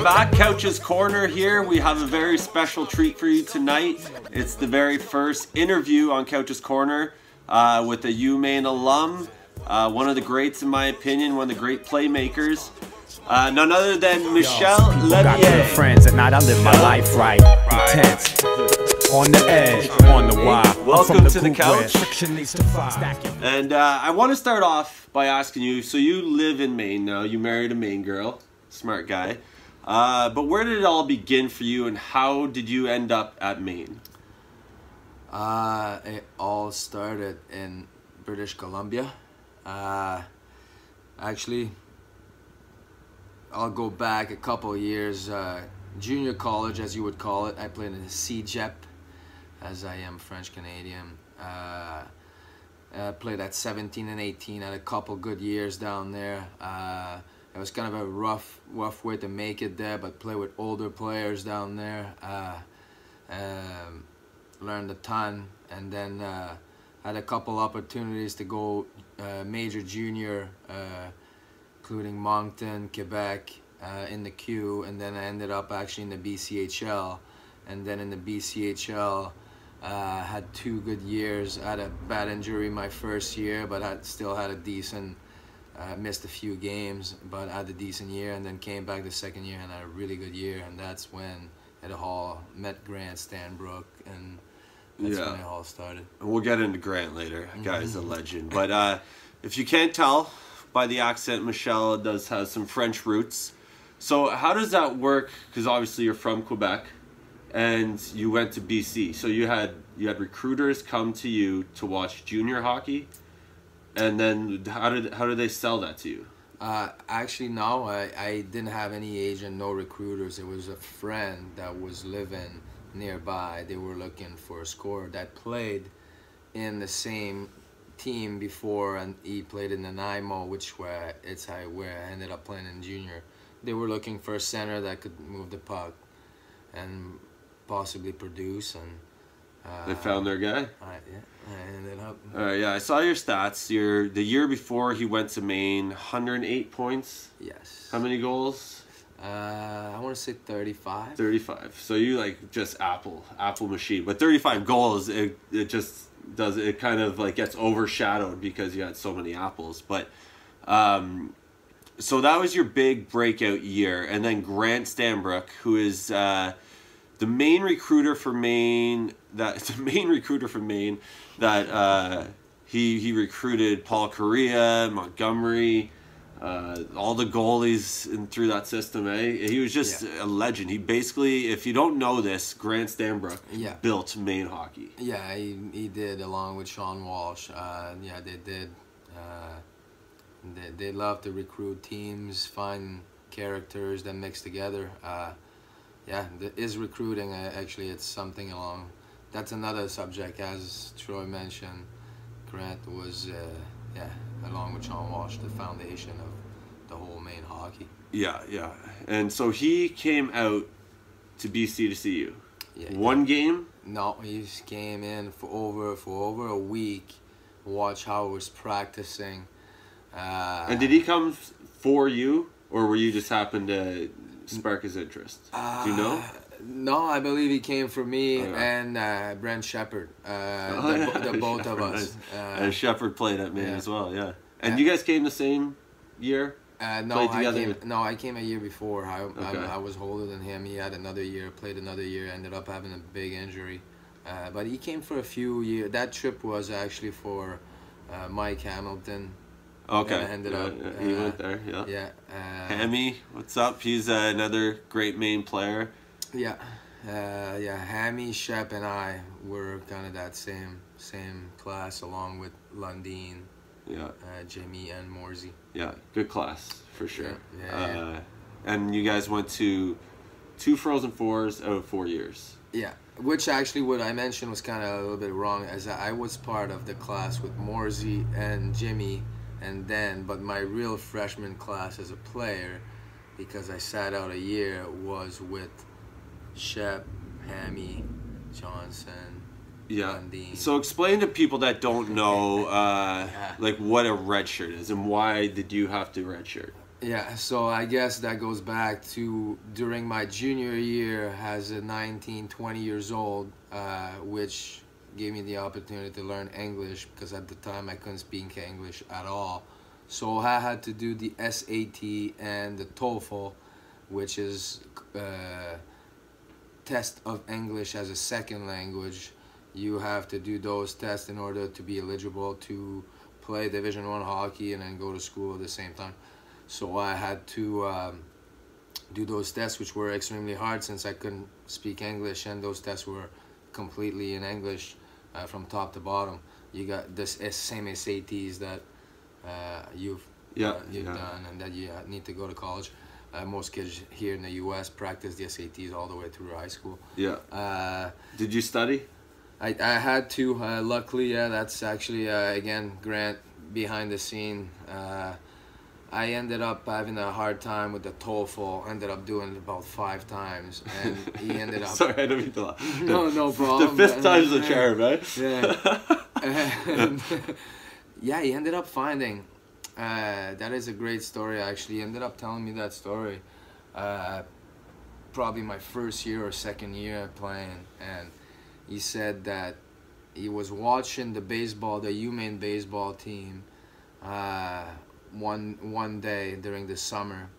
Welcome back, Couch's Corner here. We have a very special treat for you tonight. It's the very first interview on Couch's Corner with a UMaine alum, one of the greats in my opinion, one of the great playmakers. None other than Michel Leveille. Got good friends, at night I live my life right. Intense, on the edge, on the wire. Welcome to the couch. And I want to start off by asking you, so you live in Maine now, you married a Maine girl, smart guy. But where did it all begin for you and how did you end up at Maine? It all started in British Columbia. Actually, I'll go back a couple of years. Junior college, as you would call it. I played in the CJEP, as I am French-Canadian. Played at 17 and 18, had a couple good years down there. It was kind of a rough way to make it there, but play with older players down there. Learned a ton, and then had a couple opportunities to go major junior, including Moncton, Quebec, in the Q, and then I ended up actually in the BCHL, and then in the BCHL had 2 good years. I had a bad injury my first year, but I still had a decent, missed a few games, but I had a decent year, and then came back the second year and had a really good year, and that's when it all met Grant Stanbrook, and that's when it all started. And we'll get into Grant later. Guy's a legend. But if you can't tell by the accent, Michel does have some French roots. So how does that work? Because obviously you're from Quebec and you went to BC. So you had recruiters come to you to watch junior hockey, and then how did they sell that to you? Actually, no, I didn't have any agent, no recruiters. It was a friend that was living nearby. They were looking for a scorer that played in the same team before, and he played in the NIMO, where I ended up playing in junior. They were looking for a center that could move the puck and possibly produce, and they found their guy. I ended up. Yeah, I saw your stats. The year before he went to Maine, 108 points. Yes. How many goals? I want to say 35. 35. So you like just apple machine. But 35 goals, it just does, it kind of like gets overshadowed because you had so many apples. But so that was your big breakout year, and then Grant Stanbrook, who is the main recruiter for Maine. He recruited Paul Correa, Montgomery, all the goalies through that system. He was just a legend. He basically, if you don't know this, Grant Stanbrook built Maine hockey. Yeah, he did, along with Sean Walsh. Yeah, they did. They love to recruit teams, find characters that mix together. Yeah, is recruiting actually, it's something along. That's another subject, as Troy mentioned. Grant was, along with Sean Walsh, the foundation of the whole Maine hockey. Yeah. And so he came out to BC to see you. Yeah. One game? No, he came in for over a week. Watch how I was practicing. And did he come for you, or were you just happened to spark his interest? Do you know? No, I believe he came for me and Brent Shepard, the both of us. And Shepard played at Maine as well, yeah. And you guys came the same year? No, I came a year before. I was older than him. He had another year, played another year, ended up having a big injury. But he came for a few years. That trip was actually for Mike Hamilton. Okay. Ended up. He went there, yeah. Yeah. Hammy, what's up? He's another great Maine player. Yeah. Hammy, Shep, and I were kind of that same class, along with Lundeen, Jimmy, and Morsey. Yeah, good class for sure. Yeah. And you guys went to 2 Frozen Fours out of 4 years. Yeah, which actually what I mentioned was kind of a little bit wrong, as I was part of the class with Morsey and Jimmy, but my real freshman class as a player, because I sat out a year, was with Shep, Hammy, Johnson, Lundeen. So explain to people that don't know like what a red shirt is and why did you have to red shirt? Yeah, so I guess that goes back to during my junior year as a 19, 20 years old, which gave me the opportunity to learn English because at the time I couldn't speak English at all. So I had to do the SAT and the TOEFL, which is test of English as a second language. You have to do those tests in order to be eligible to play Division I hockey and then go to school at the same time. So I had to do those tests, which were extremely hard since I couldn't speak English, and those tests were completely in English from top to bottom. You got this same SATs that you've done and that you need to go to college. Most kids here in the U.S. practice the SATs all the way through high school. Yeah. Did you study? I had to. Luckily, yeah, that's actually, again, Grant behind the scene. I ended up having a hard time with the TOEFL. Ended up doing it about 5 times, and he ended up. Sorry, I don't mean to laugh. No problem. The 5th time's the charm, right? Yeah. And, yeah, he ended up finding. That is a great story. Actually, he ended up telling me that story. Probably my first year or second year playing, and he said that he was watching the UMaine baseball team. One day during the summer,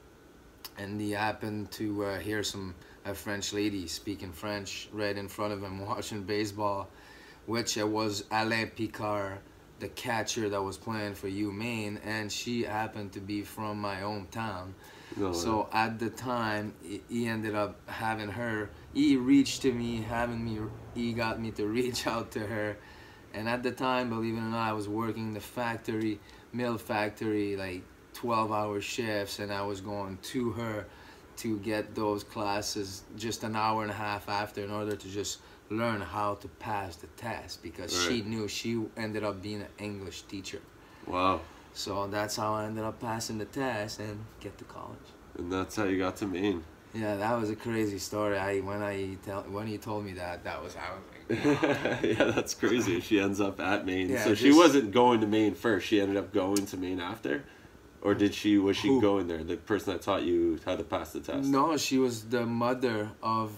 and he happened to hear some French lady speaking French right in front of him watching baseball, which was Alain Picard, the catcher that was playing for UMaine, and she happened to be from my hometown. So at the time, he ended up having her. He reached to me, he got me to reach out to her, and at the time, believe it or not, I was working in the mill factory, like 12-hour shifts, and I was going to her to get those classes just an hour and a half after in order to just learn how to pass the test, because she knew. She ended up being an English teacher. Wow. So that's how I ended up passing the test and get to college. And that's how you got to Maine. Yeah, that was a crazy story. When he told me that was how I was like, wow. Yeah, that's crazy. She ends up at Maine. Yeah, so she wasn't going to Maine first. She ended up going to Maine after, or was she going there? The person that taught you how to pass the test. No, she was the mother of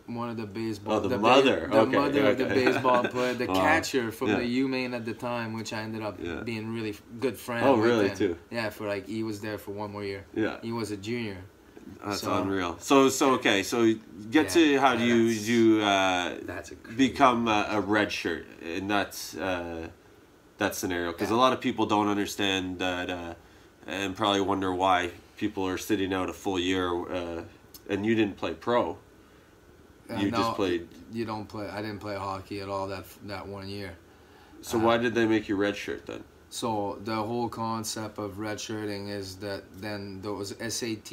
one of the baseball. Oh, the mother. The Okay, mother of the baseball player, the catcher from the UMaine at the time, which I ended up being really good friend. Oh, with really? him. Too? Yeah, he was there for 1 more year. Yeah. He was a junior. That's unreal. So okay. So get to how do you become a red shirt in that scenario, because a lot of people don't understand that and probably wonder why people are sitting out a full year and you didn't play pro. You just played. You don't play. I didn't play hockey at all that 1 year. So why did they make you red shirt then? So the whole concept of redshirting is that then those SAT,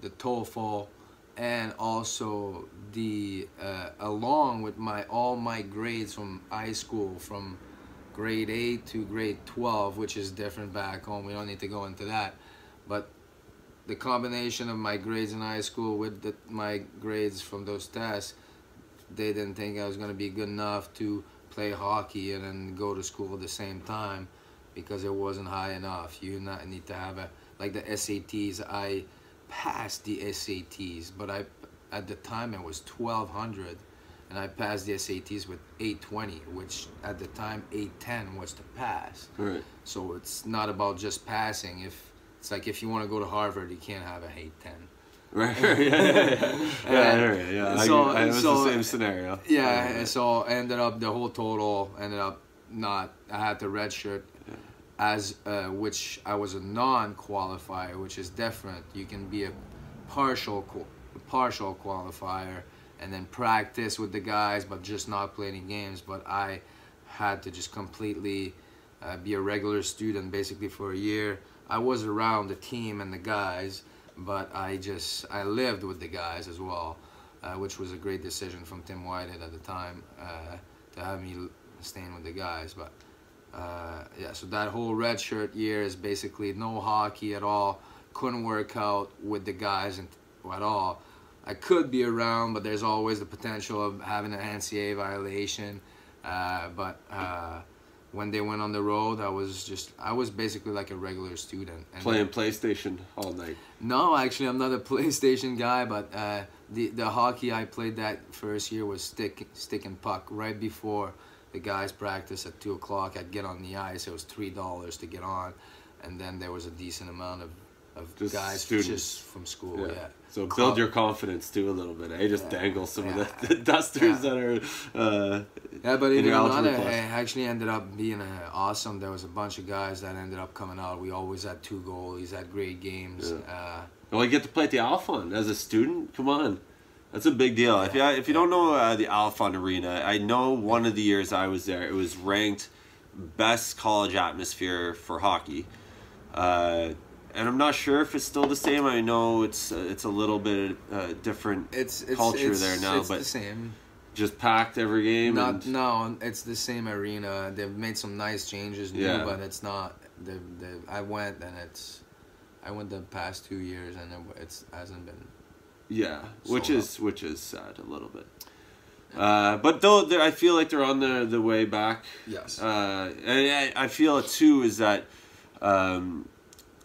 the TOEFL, and also the along with all my grades from high school, from grade 8 to grade 12, which is different back home. We don't need to go into that, but the combination of my grades in high school with my grades from those tests, they didn't think I was going to be good enough to play hockey and then go to school at the same time, because it wasn't high enough. You need to have like the SATs. I passed the SATs, but at the time it was 1200, and I passed the SATs with 820, which at the time 810 was to pass. Right. So it's not about just passing. It's like if you want to go to Harvard, you can't have a 810. Right. Yeah. It was the same scenario. Yeah. So the whole total ended up not. I had the red shirt. As which I was a non-qualifier, which is different. You can be a partial qualifier and then practice with the guys, but just not play any games. But I had to just completely be a regular student basically for a year. I was around the team and the guys, but I lived with the guys as well, which was a great decision from Tim Whitehead at the time to have me staying with the guys. But so that whole red shirt year is basically no hockey at all. Couldn't work out with the guys at all. I could be around, but there's always the potential of having an NCAA violation. But when they went on the road, I was basically like a regular student. And playing PlayStation all night. No, actually, I'm not a PlayStation guy, but the hockey I played that first year was stick and puck. Right before the guys practice at 2 o'clock, I'd get on the ice. It was $3 to get on, and then there was a decent amount of Just guys students. just from school. Yeah. So build your confidence too a little bit. Just dangle some of the dusters that are. Yeah, but even another, class. it actually ended up being awesome. There was a bunch of guys that ended up coming out. We always had 2 goalies, had great games. Yeah. Well, you get to play at the Alphon as a student. Come on, that's a big deal. If you don't know the Alphon Arena, I know one of the years I was there, it was ranked best college atmosphere for hockey. And I'm not sure if it's still the same. I know it's a little bit different culture there now, it's but the same. Just packed every game. No, it's the same arena. They've made some nice changes new, but it's not. I went the past 2 years and it hasn't been. Yeah, which is sad a little bit. But though I feel like they're on the way back. Yes. And I feel it too is that.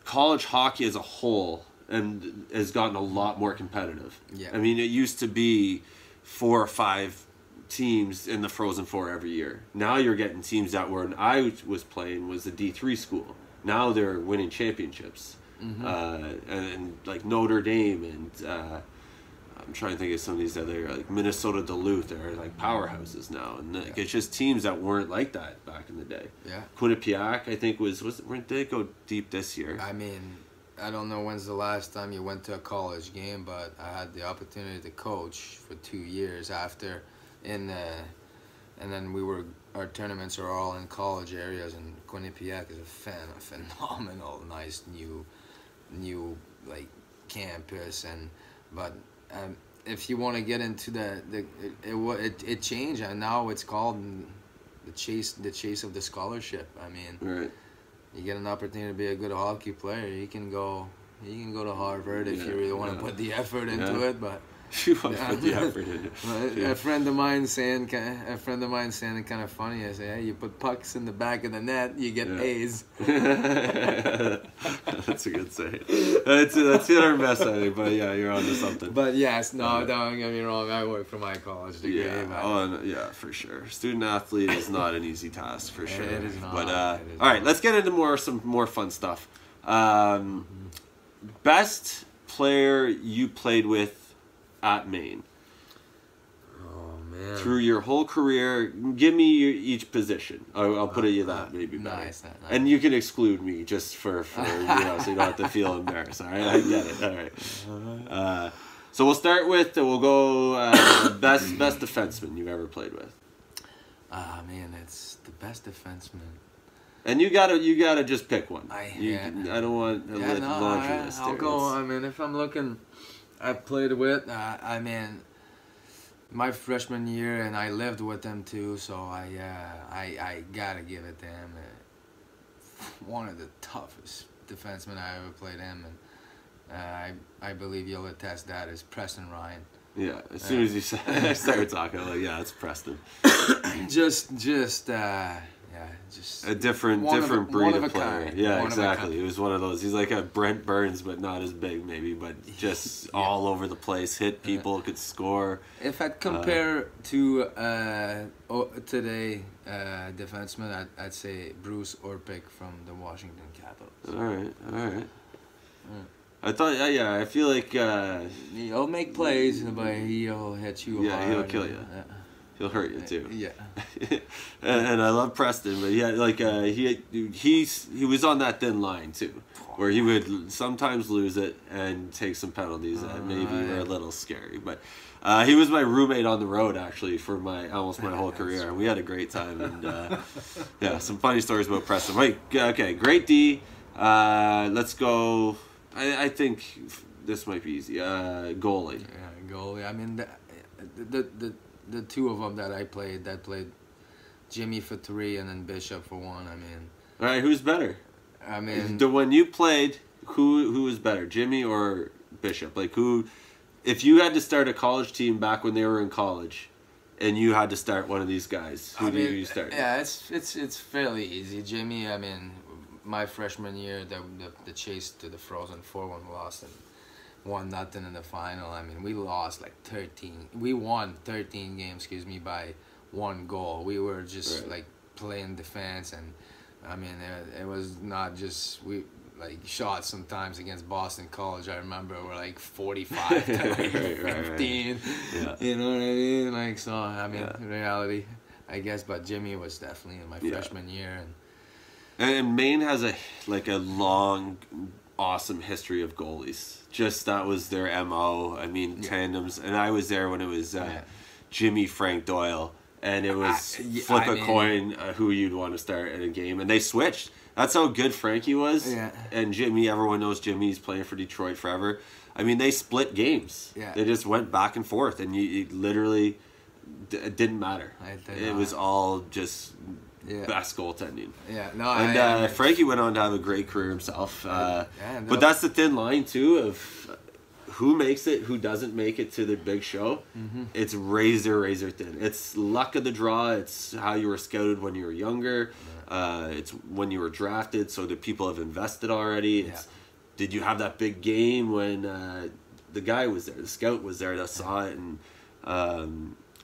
College hockey as a whole has gotten a lot more competitive. Yeah. I mean, it used to be 4 or 5 teams in the Frozen Four every year. Now you're getting teams that when I was playing was a D3 school. Now they're winning championships. Mm-hmm. And like Notre Dame and I'm trying to think of some of these other like Minnesota Duluth. They're like powerhouses now, and it's just teams that weren't like that back in the day. Yeah. Quinnipiac, I think weren't they go deep this year? I mean, I don't know when's the last time you went to a college game, but I had the opportunity to coach for 2 years after, and then our tournaments are all in college areas, and Quinnipiac is a phenomenal, nice new like campus, but. If you want to get into it changed, and now it's called the chase of the scholarship. I mean, right. You get an opportunity to be a good hockey player. You can go to Harvard if you really want to put the effort into it, but. You want to put the effort in it. A friend of mine saying it kind of funny. I say, hey, you put pucks in the back of the net, you get A's. That's a good saying. That's hit or miss, I think. But yeah, you're onto something. But yes, no, don't get me wrong. I work for my college degree. Yeah, for sure. Student athlete is not an easy task for sure. It is not. But all right, let's get into some more fun stuff. Best player you played with at Maine. Oh man! Through your whole career, give me each position. I'll put it that maybe. Nice. And you can exclude me just for so you don't have to feel embarrassed. All right, I get it. All right. So we'll start with we'll go best defenseman you've ever played with. Man, it's the best defenseman. And you gotta just pick one. I don't want a laundry list. I'll go. I mean, if I'm looking. I played with, I mean, my freshman year, and I lived with them too, so I gotta give it to him. One of the toughest defensemen I ever played him, and I believe you'll attest that is Preston Ryan. Yeah, as soon as you started talking, I'm like, yeah, it's Preston. just a different breed of player. Kind. Yeah, exactly. He was one of those. He's like a Brent Burns, but not as big, maybe, but just all over the place. Hit people, could score. If I'd compare to today defenseman, I'd say Bruce Orpik from the Washington Capitals. All right. I thought, I feel like he'll make plays, but he'll hit you hard. Yeah, he'll kill you. He'll hurt you too. Yeah. and I love Preston, but he was on that thin line too, where he would sometimes lose it and take some penalties that maybe were a little scary. But he was my roommate on the road actually for almost my whole career. Right. We had a great time, and some funny stories about Preston. Wait, okay, great D. Let's go. I think this might be easy. Goalie. Yeah, goalie. I mean, the two of them that played Jimmy for 3 and then Bishop for 1. I mean, all right, who's better? I mean, the when you played, who was better, Jimmy or Bishop? Like who? If you had to start a college team back when they were in college, and you had to start one of these guys, who do you start? Yeah, it's fairly easy. Jimmy, I mean, my freshman year, the chase to the Frozen Four when we lost and 1-0 in the final. I mean, we lost like 13. We won 13 games, by 1 goal. We were just like playing defense, and I mean, it was not just we. Like shots sometimes against Boston College, I remember were like 45 to 15. Yeah. You know what I mean? Like, so I mean, reality, I guess. But Jimmy was definitely in my freshman year, and Maine has a long, awesome history of goalies. Just that was their MO. I mean, tandems, and I was there when it was Jimmy, Frank Doyle, and it was flip a coin who you'd want to start in a game, and they switched. That's how good Frankie was. Yeah. And Jimmy, everyone knows Jimmy's playing for Detroit forever. I mean, they split games. Yeah. They just went back and forth, and you literally, it didn't matter. It was all just best goaltending. Yeah. No. And Frankie went on to have a great career himself. But that's the thin line too of who makes it, who doesn't make it to the big show. Mm-hmm. It's razor thin. It's luck of the draw. It's how you were scouted when you were younger. It's when you were drafted, so the people have invested already. It's, did you have that big game when the guy was there, the scout was there that saw it, and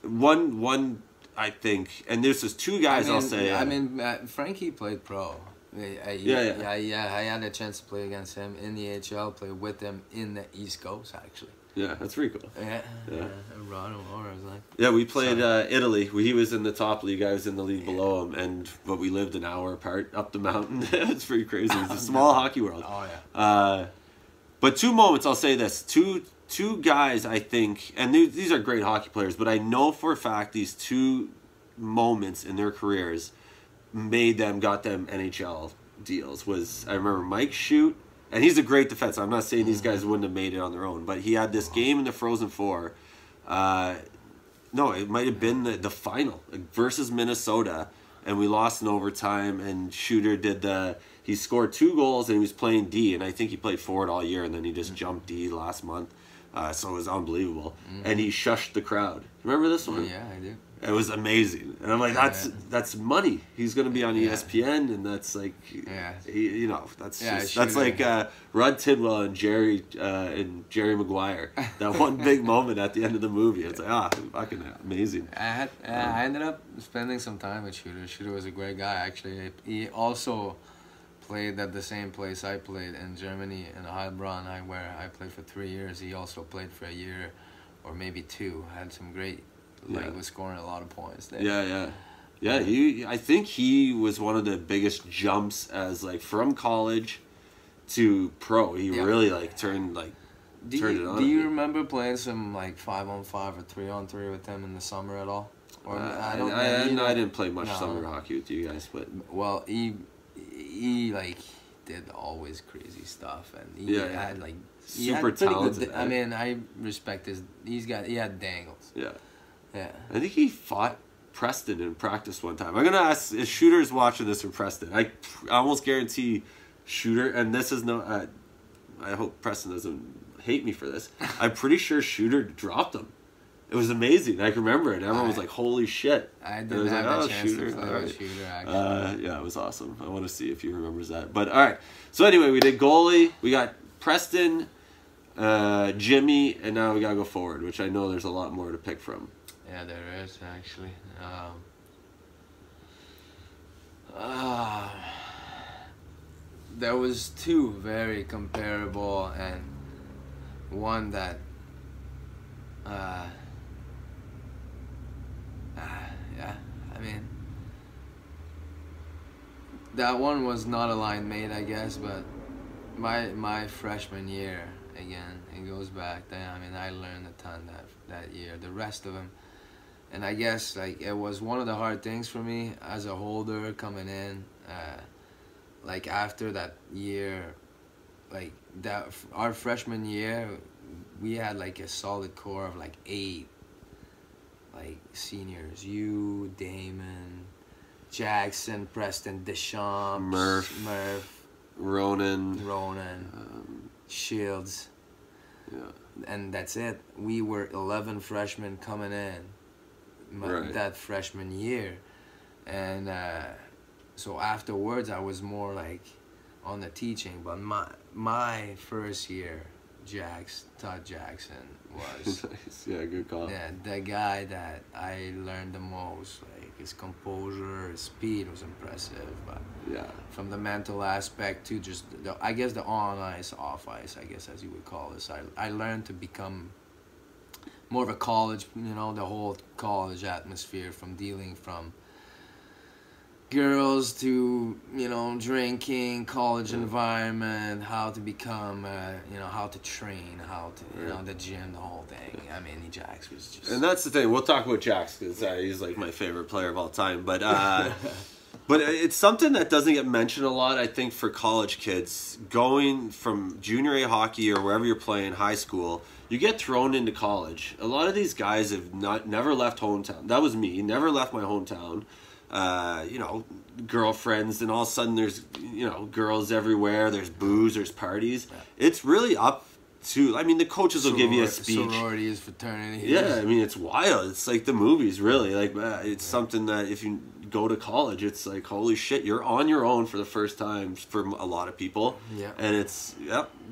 one I think, and this is 2 guys. I'll say. I mean, Frankie played pro. I had a chance to play against him in the AHL, play with him in the East Coast actually. Yeah, that's pretty cool. Yeah. Was like. Yeah, we played Italy. He was in the top league. I was in the league below him, but we lived an hour apart up the mountain. It's pretty crazy. It's a small hockey world. Oh yeah. But 2 moments. I'll say this: two guys I think, and these are great hockey players, but I know for a fact these 2 moments in their careers got them NHL deals. I remember Mike Shute. And he's a great defense. I'm not saying these guys wouldn't have made it on their own, but he had this game in the Frozen Four. No, it might have been the final versus Minnesota, and we lost in overtime. And Shooter he scored 2 goals, and he was playing D, and I think he played forward all year, and then he just jumped D last month. So it was unbelievable. And he shushed the crowd. Remember this one? Yeah, I do. It was amazing, and I'm like, that's money. He's gonna be on ESPN, and that's like, that's like Rod Tidwell and Jerry Maguire. That one big moment at the end of the movie. It's like fucking amazing. I ended up spending some time with Shooter. Shooter was a great guy actually. He also played at the same place I played in Germany in Heilbronn, where I played for 3 years. He also played for a year or maybe 2. Had some great. Was scoring a lot of points there. I think he was one of the biggest jumps as from college to pro. He really turned it on. Do you remember playing some 5-on-5 or 3-on-3 with him in the summer at all? Or I didn't play much summer hockey with you guys, but he did always crazy stuff, and he had super talented. I mean, I respect he had dangles. Yeah. Yeah, I think he fought Preston in practice one time. I'm gonna ask if Shooter's watching this from Preston. I almost guarantee Shooter, and this is no. I hope Preston doesn't hate me for this. I'm pretty sure Shooter dropped him. It was amazing. I can remember it. Everyone was like, "Holy shit!" I didn't have a chance to play with Shooter. Actually, yeah, it was awesome. I want to see if he remembers that. But all right. So anyway, we did goalie. We got Preston, Jimmy, and now we gotta go forward, which I know there's a lot more to pick from. Yeah, there is actually. There was 2 very comparable, and one that I mean, that one was not a line mate, I guess, but my freshman year, again, it goes back there. I mean, I learned a ton that year. The rest of them. And I guess it was one of the hard things for me as a holder coming in, after that year, our freshman year, we had a solid core of 8, seniors. You, Damon, Jackson, Preston, Deschamps, Murph, Ronan, Shields. Yeah. And that's it. We were 11 freshmen coming in that freshman year, and so afterwards I was more like on the teaching. But my first year, Todd Jackson was nice. Yeah, good call. yeah, the guy that I learned the most. Like his composure, his speed was impressive, but yeah, from the mental aspect to just I guess the on ice, off ice, I guess as you would call this, I learned to become more of a college, you know, the whole college atmosphere, from dealing from girls to, you know, drinking, college environment, how to become, you know, how to train, how to, you know, the gym, the whole thing. I mean, Jax was just... And that's the thing. We'll talk about Jax because he's like my favorite player of all time. But but it's something that doesn't get mentioned a lot, I think, for college kids. Going from junior A hockey or wherever you're playing, high school, you get thrown into college. A lot of these guys have never left hometown. That was me. Never left my hometown. You know, girlfriends, and all of a sudden there's, you know, girls everywhere, there's booze, there's parties. It's really up to, I mean, the coaches will give you a speech. Sororities, fraternities. Yeah, I mean, it's wild. It's like the movies, really. Like, it's something that if you go to college, it's like, holy shit, you're on your own for the first time for a lot of people. Yeah. And it's,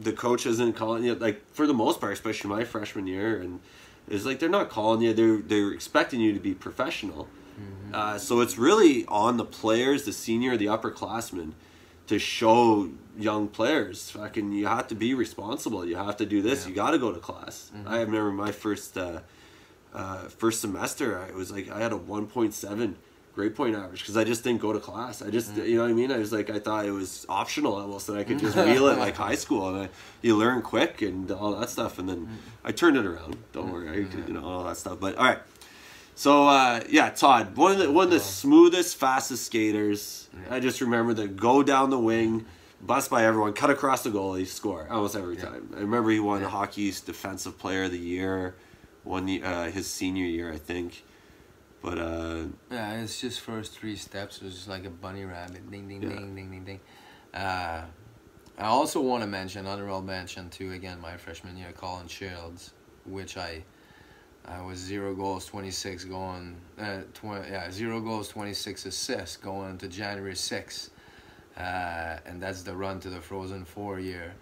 the coach isn't calling you, like, for the most part, especially my freshman year, and it's like, they're not calling you, they're expecting you to be professional. So it's really on the players, the senior, the upperclassmen, to show young players, fucking, you have to be responsible. You have to do this. Yeah. You got to go to class. I remember my first semester, I was like, I had a 1.7 grade point average because I just didn't go to class. I just, you know what I mean? I was like, I thought it was optional almost, that I could just wheel it like high school, and you learn quick and all that stuff. And then I turned it around. Don't worry, you know, all that stuff. But all right. So, yeah, Todd, one of the smoothest, fastest skaters. I just remember the go down the wing, bust by everyone, cut across the goalie, score almost every time. I remember he won Hockey's Defensive Player of the Year, won his senior year, I think. But, yeah, it's just first 3 steps. It was just like a bunny rabbit. Ding, ding, ding, ding, ding, ding. I also want to mention, honorable mention to, again, my freshman year, Colin Shields, which I was 0 goals, 26 going, 0 goals, 26 assists going into January 6th. And that's the run to the Frozen 4 year.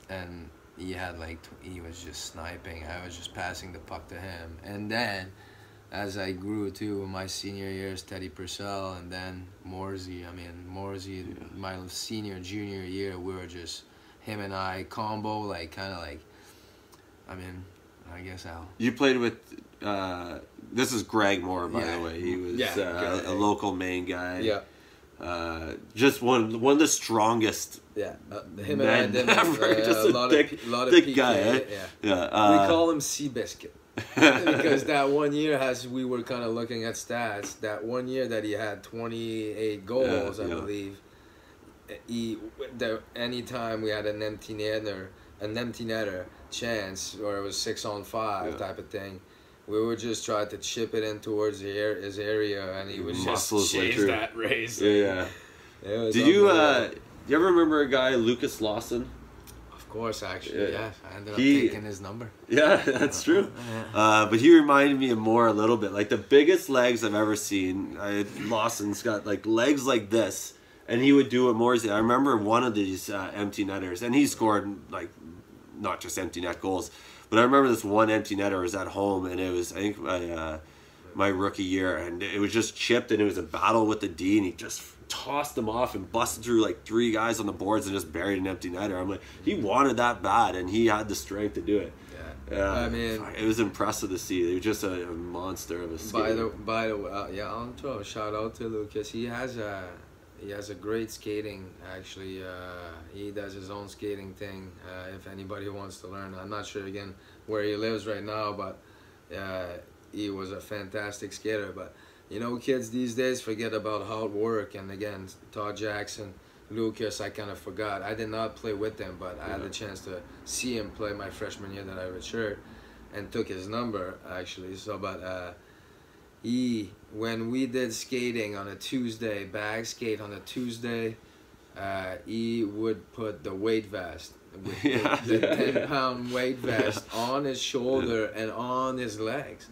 And he had he was just sniping. I was just passing the puck to him. And then, as I grew too, my senior year is Teddy Purcell, and then Morsey. I mean, Morsey, my senior, junior year, we were just, him and I, combo, I mean, I guess Al. You played with, this is Greg Moore, by the way. He was a local Maine guy. Yeah. Just one of the strongest him and I did just a lot thick of guy. Eh? Yeah. We call him Seabiscuit. Because that one year, as we were kind of looking at stats, that one year that he had 28 goals, I believe, anytime we had an empty netter chance, or it was 6-on-5 type of thing, we would just try to chip it in towards his area, and he was just chase that race. Yeah. Did you ever remember a guy, Lucas Lawson? Of course, actually, yeah. I ended up taking his number. Yeah, that's true. But he reminded me of Moore a little bit. Like, the biggest legs I've ever seen. Lawson's got legs like this, and he would do what Moore's did. I remember one of these empty netters, and he scored not just empty net goals, but I remember this one empty netter was at home, and it was, I think, my rookie year, and it was just chipped, and it was a battle with the D, and he just tossed them off and busted through 3 guys on the boards and just buried an empty netter. I'm like, he wanted that bad, and he had the strength to do it. I mean, it was impressive to see. He was just a monster of a skater. By the way, I'll throw a shout out to Lucas. He has a great skating, actually. He does his own skating thing, if anybody wants to learn. I'm not sure, again, where he lives right now, but he was a fantastic skater. But, you know, kids these days forget about hard work. And, again, Todd Jackson, Lucas, I kind of forgot. I did not play with them, but I had the chance to see him play my freshman year that I redshirted and took his number, actually. So, but when we did skating on a Tuesday, bag skate on a Tuesday, he would put the weight vest, the 10-pound weight vest on his shoulder and on his legs.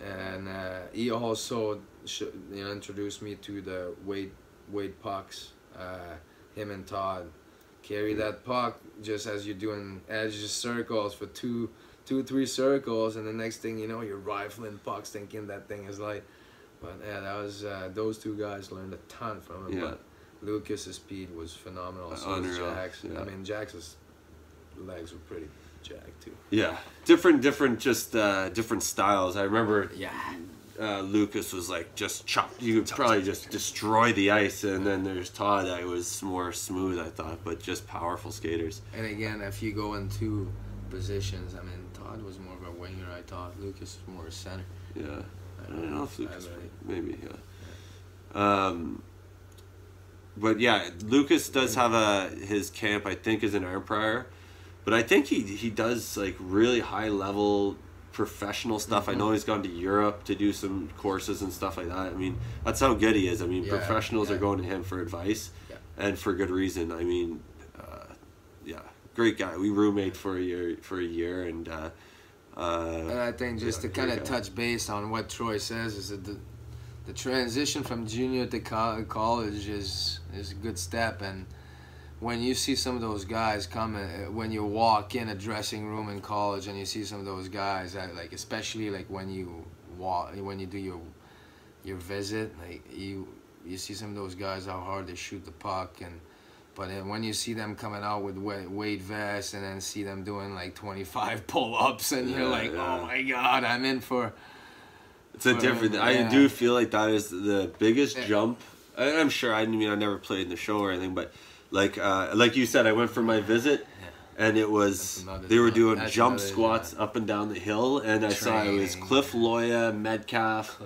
and he also introduced me to the weight pucks. Him and Todd carry that puck just as you're doing edge circles for two, 3 circles, and the next thing you know, you're rifling pucks, thinking that thing is light. But yeah, that was those 2 guys learned a ton from him. Yeah. But Lucas's speed was phenomenal. So was Jack's. Yeah. I mean, Jack's legs were pretty jacked too. Yeah, different different styles. I remember. Yeah. Lucas was like just chop. You could probably just destroy the ice, and then there's Todd that was more smooth, I thought, but just powerful skaters. And again, if you go into positions, I mean, Todd was more of a winger. I thought Lucas was more a center. Yeah, I don't know if Lucas maybe yeah. But yeah, Lucas does have his camp. I think is in Empire, but I think he does like really high level professional stuff. I know he's gone to Europe to do some courses and stuff like that. I mean, that's how good he is. I mean, professionals are going to him for advice, and for good reason. I mean, yeah, great guy. We roommate for a year, and I think just to kind of touch base on what Troy says is that the transition from junior to college is a good step. And when you see some of those guys coming, when you walk in a dressing room in college and you see some of those guys, like especially like when you do your visit, like you see some of those guys how hard they shoot the puck, but then when you see them coming out with weight vests and then see them doing like 25 pull-ups and you're like, oh my God, I'm in for. It's a different. I do feel like that is the biggest jump. I'm sure. I mean, I never played in the show or anything, but. Like you said, I went for my visit, and it was they were doing jump squats up and down the hill, and I saw it was Cliff Loya, Metcalf,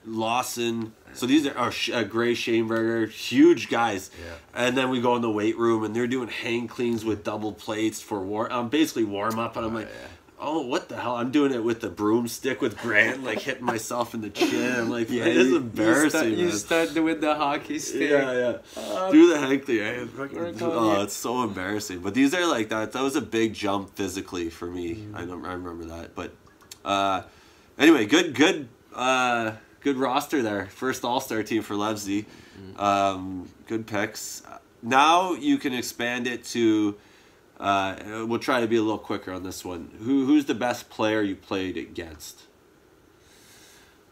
Lawson. So these are Gray Shaneberger, huge guys. Yeah. And then we go in the weight room, and they're doing hang cleans with double plates for basically warm up, and I'm like. Oh, what the hell? I'm doing it with the broomstick with Grant, like hitting myself in the chin. I'm like, it is embarrassing. You start with the hockey stick. Yeah. Do the hang thing. Oh, it's so embarrassing. But these are like that. That was a big jump physically for me. I remember that. But anyway, good roster there. First All-Star team for Leveille. Good picks. Now you can expand it to. We'll try to be a little quicker on this one. Who's the best player you played against?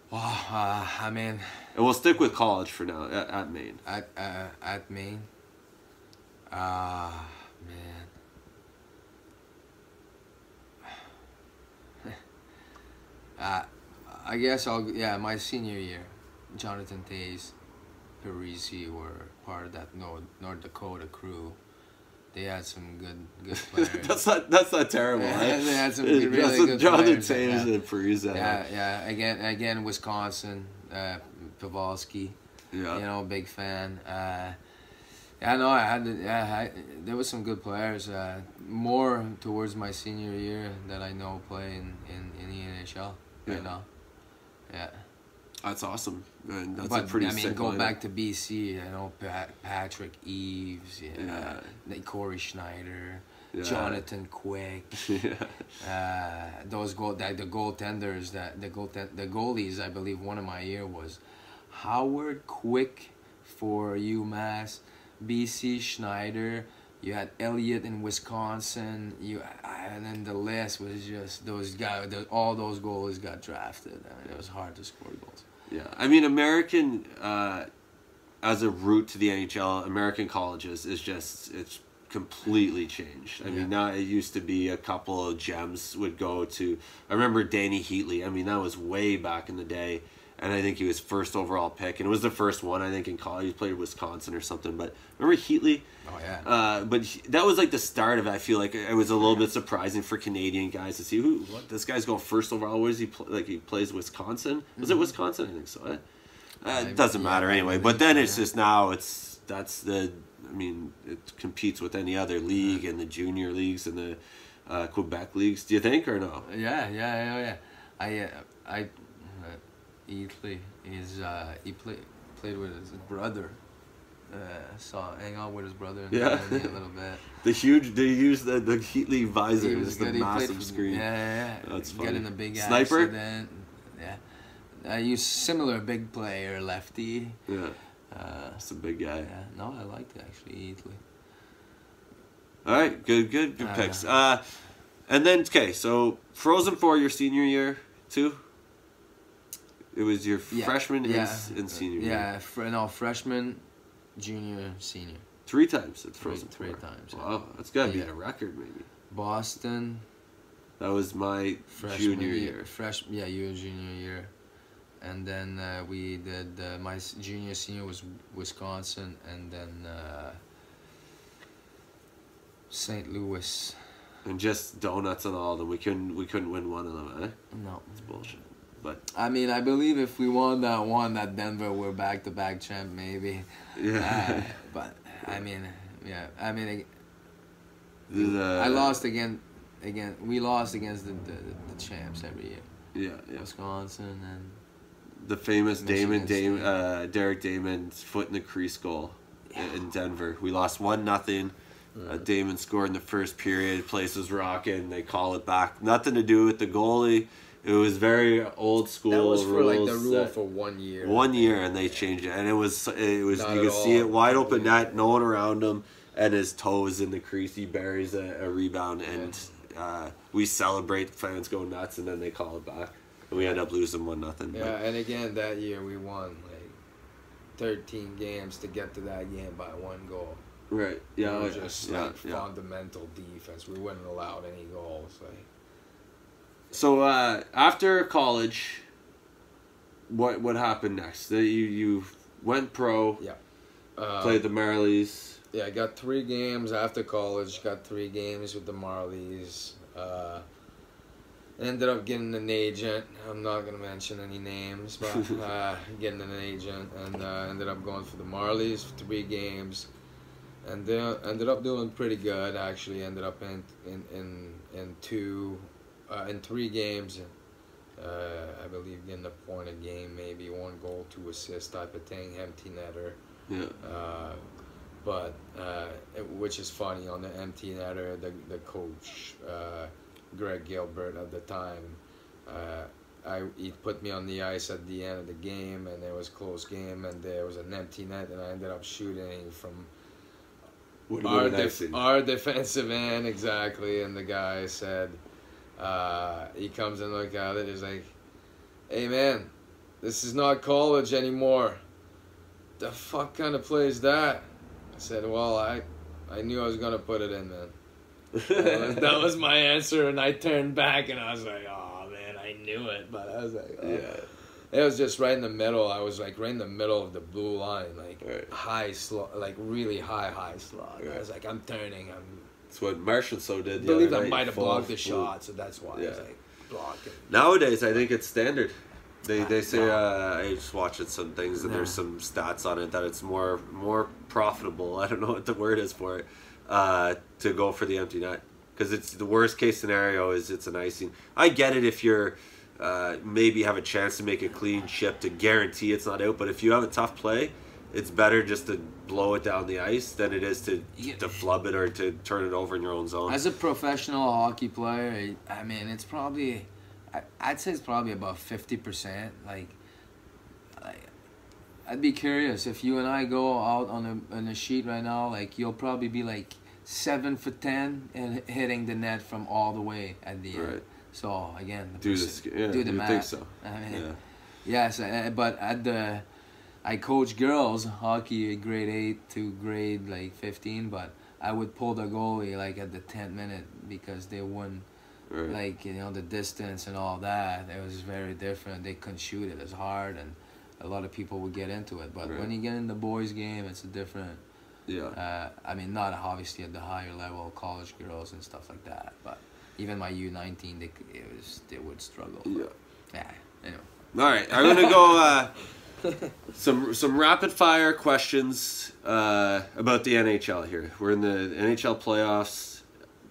Well, I mean, and we'll stick with college for now. At Maine. At Maine. Man. I guess my senior year, Jonathan Tays, Parisi were part of that North Dakota crew. They had some good players. that's not terrible. Yeah, they had some really good Jonathan players. Taves and Parisi. Yeah. Again, Wisconsin, Pavelski. Yeah. Big fan. There was some good players. More towards my senior year that I know play in the NHL right now. Yeah. That's awesome. And that's a pretty sick go lineup. back to BC, Patrick Eves, Corey Schneider, Jonathan Quick. Those the goaltenders, the goalies, I believe one of my year was Howard Quick for UMass, BC Schneider. You had Elliott in Wisconsin. And then the list was just those guys. All those goalies got drafted. I mean, it was hard to score goals. Yeah, I mean, American as a route to the NHL, American colleges it's completely changed. I mean, now it used to be a couple of gems would go to. I remember Danny Heatley. I mean, that was way back in the day. And I think he was first overall pick. And it was the first one, I think, in college. He played Wisconsin or something. But remember Heatley? Oh, yeah. That was like the start of it. I feel like it was a little bit surprising for Canadian guys to see, this guy's going first overall. Where does he play? Like, he plays Wisconsin? Was it Wisconsin? I think so. It doesn't matter anyway. But then it's just now, it competes with any other league and the junior leagues and the Quebec leagues. Do you think, or no? Yeah. Heatley is he played with his brother. saw hang out with his brother and Yeah. a little bit. They use the Heat League visor. He was It's the good. He played massive screen. Yeah. That's funny. Getting a big Sniper? accident. Yeah. I use similar big player, lefty. Yeah. That's a big guy. Yeah. No, I liked it actually. Easily. All right, good picks. And then okay, so Frozen 4 your senior year too. It was your freshman and senior year. Yeah, freshman, junior, senior. 3 times at Frozen 4. 3 times. Wow, that's gotta be a record maybe. Boston. That was my junior year. Your junior year. And then we did my junior senior was Wisconsin, and then St. Louis. And just donuts and all of them. We couldn't win one of them, eh? No, it's bullshit. But I mean, I believe if we won that one at Denver, we're back-to-back champ, maybe. Yeah. But I mean, yeah. I mean, I lost again. We lost against the champs every year. Yeah. Wisconsin and the famous Michigan Derek Damon's foot in the crease goal in Denver. We lost 1-0. Damon scored in the first period. Place was rocking. They call it back. Nothing to do with the goalie. It was very old school. That was for rules. like the rule for 1 year. 1 year, and they changed it, and it was Not you could see it wide open net, no one around him, and his toes in the crease. He buries a rebound, and we celebrate. Fans go nuts, and then they call it back, and we end up losing 1-0. Yeah, and again that year we won like 13 games to get to that game by 1 goal. Right. Yeah. It was just fundamental defense. We wouldn't allow any goals. Like. So after college, what happened next? You went pro. Yeah. Played the Marlies. Yeah, I got 3 games after college. Got 3 games with the Marlies. Ended up getting an agent. I'm not gonna mention any names, but getting an agent, and ended up going for the Marlies for 3 games, and then ended up doing pretty good. Actually, ended up in 3 games. I believe getting a point a game, maybe 1 goal, 2 assists type of thing, empty netter. Yeah. Which is funny, on the empty netter, the coach, Greg Gilbert at the time, he put me on the ice at the end of the game, and it was a close game, and there was an empty net, and I ended up shooting from our defensive end, exactly, and the guy said, he comes and look at it, he's like, "Hey man, this is not college anymore. The fuck kind of play is that?" I said, "Well, I knew I was gonna put it in, man." That was my answer, and I turned back, and I was like, "Oh man, I knew it," but I was like, Yeah. It was just right in the middle. I was like right in the middle of the blue line, like high slot, like really high slot. Right. I was like, I'm turning. That's what Marchessault did. I believe I might have blocked the shot, so that's why I was like, block it. Nowadays, I think it's standard. They say I just watched some things, and there's some stats on it that it's more profitable. I don't know what the word is for it. To go for the empty net, because it's the worst case scenario is it's an icing. I get it if you're maybe have a chance to make a clean chip to guarantee it's not out, but if you have a tough play, it's better just to blow it down the ice than it is to flub it or to turn it over in your own zone. As a professional hockey player, I mean, it's probably, I'd say it's probably about 50%. Like I'd be curious if you and I go out on a sheet right now, like you'll probably be like 7 for 10 and hitting the net from all the way at the end. Right. So again, do the math. Think so. I mean, yes, but I coach girls hockey grade 8 to grade like 15, but I would pull the goalie like at the 10th minute because they wouldn't like the distance and all that. It was very different. They couldn't shoot it as hard, and a lot of people would get into it. But when you get in the boys' game, it's a different. Yeah. I mean, not obviously at the higher level, college girls and stuff like that, but even my U19, they would struggle. Yeah. Anyway. All right, I'm gonna go some rapid fire questions about the NHL here. We're in the NHL playoffs.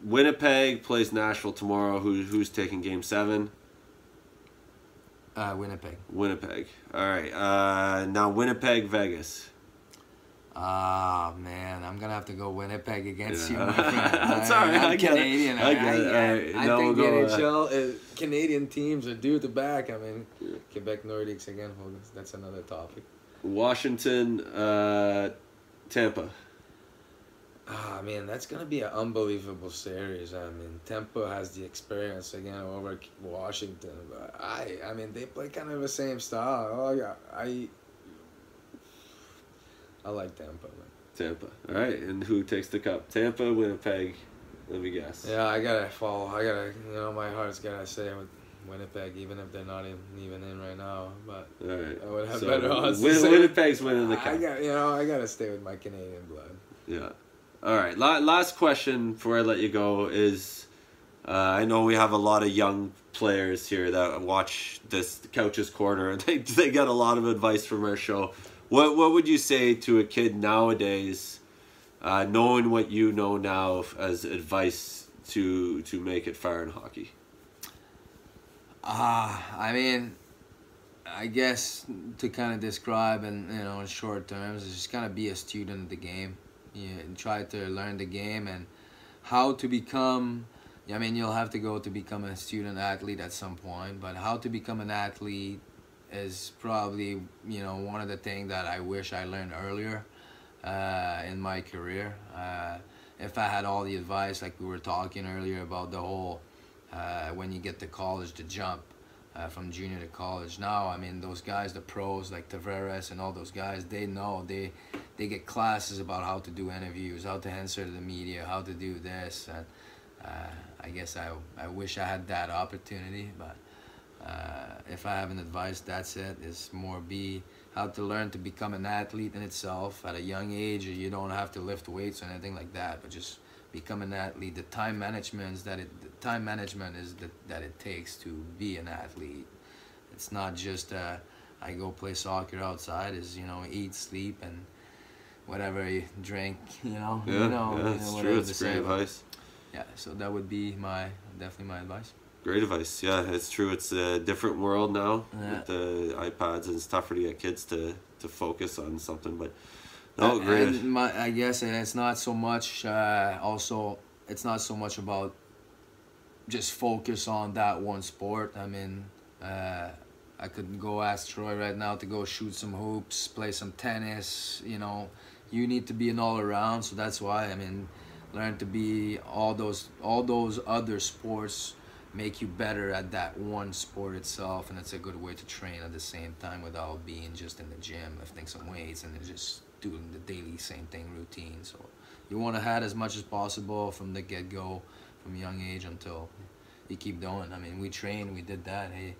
Winnipeg plays Nashville tomorrow. Who's taking Game 7? Winnipeg. Winnipeg. All right. Now Winnipeg, Vegas. Ah, man, I'm gonna have to go Winnipeg against you, Yeah. my friend. That's all right. I'm I get it. Canadian. I get it. All right. I Now think we'll go, NHL Canadian teams are due to back. I mean, Quebec Nordiques again. Well, that's another topic. Washington, Tampa. Ah, man, that's gonna be an unbelievable series. I mean, Tampa has the experience again over Washington, but I mean, they play kind of the same style. Oh yeah, I like Tampa, man. Tampa. All right. And who takes the cup? Tampa, Winnipeg. Let me guess. Yeah, I gotta follow. My heart's gotta say with Winnipeg, even if they're not even in right now. But All right. I would have So better odds. Winnipeg's winning the cup. I gotta stay with my Canadian blood. Yeah. All right. Last question before I let you go is, I know we have a lot of young players here that watch this Couch's Corner, and they get a lot of advice from our show. What would you say to a kid nowadays, knowing what you know now as advice to make it far in hockey? I mean, I guess to kind of describe in short terms, is just kind of be a student of the game. Try to learn the game and how to become. I mean, you'll have to go to become a student athlete at some point, but how to become an athlete is probably one of the things that I wish I learned earlier in my career. If I had all the advice, like we were talking earlier about the whole when you get to college, to jump from junior to college. Now, I mean, those guys, the pros like Tavares and all those guys, they know they get classes about how to do interviews, how to answer to the media, how to do this. And I guess I wish I had that opportunity, but if I have an advice, that's it. Is more be how to learn to become an athlete in itself at a young age. You don't have to lift weights or anything like that, but just become an athlete. The time management is that it takes to be an athlete. It's not just I go play soccer outside. Is eat, sleep, and whatever you drink. Yeah, it's whatever true. It's great advice. Yeah, so that would be definitely my advice. Great advice. Yeah, it's true. It's a different world now Yeah. with the iPads, and it's tougher to get kids to focus on something. But no, great. And I guess it's not so much. Also, it's not so much about just focus on that one sport. I mean, I could go ask Troy right now to go shoot some hoops, play some tennis. You need to be an all-around. So that's why, I mean, learn to be all those other sports make you better at that one sport itself, and it's a good way to train at the same time without being just in the gym lifting some weights and then just doing the daily same thing routine. So you want to have as much as possible from the get-go, from a young age until you keep doing. I mean, we trained, we did that. Hey,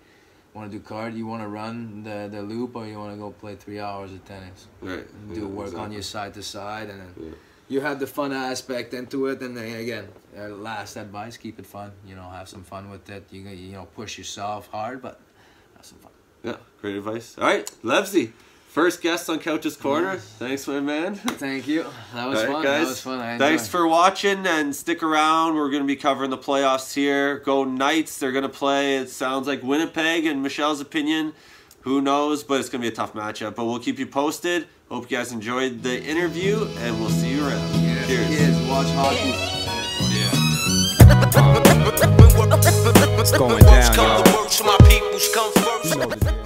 want to do cardio? You want to run the loop, or you want to go play 3 hours of tennis? Right. Do work on your side to side, and then you have the fun aspect into it. And then again, last advice: keep it fun. Have some fun with it. You push yourself hard, but have some fun. Yeah, great advice. All right, Leveille, first guest on Couch's Corner. Thanks, my man. Thank you. That was fun. Guys, that was fun. Thanks for watching, and stick around. We're going to be covering the playoffs here. Go Knights. They're going to play, it sounds like, Winnipeg, in Michel's opinion. Who knows, but it's going to be a tough matchup. But we'll keep you posted. Hope you guys enjoyed the interview, and we'll see you around. Yeah, Cheers. kids, watch hockey. It's going down, y'all. My peoples come first.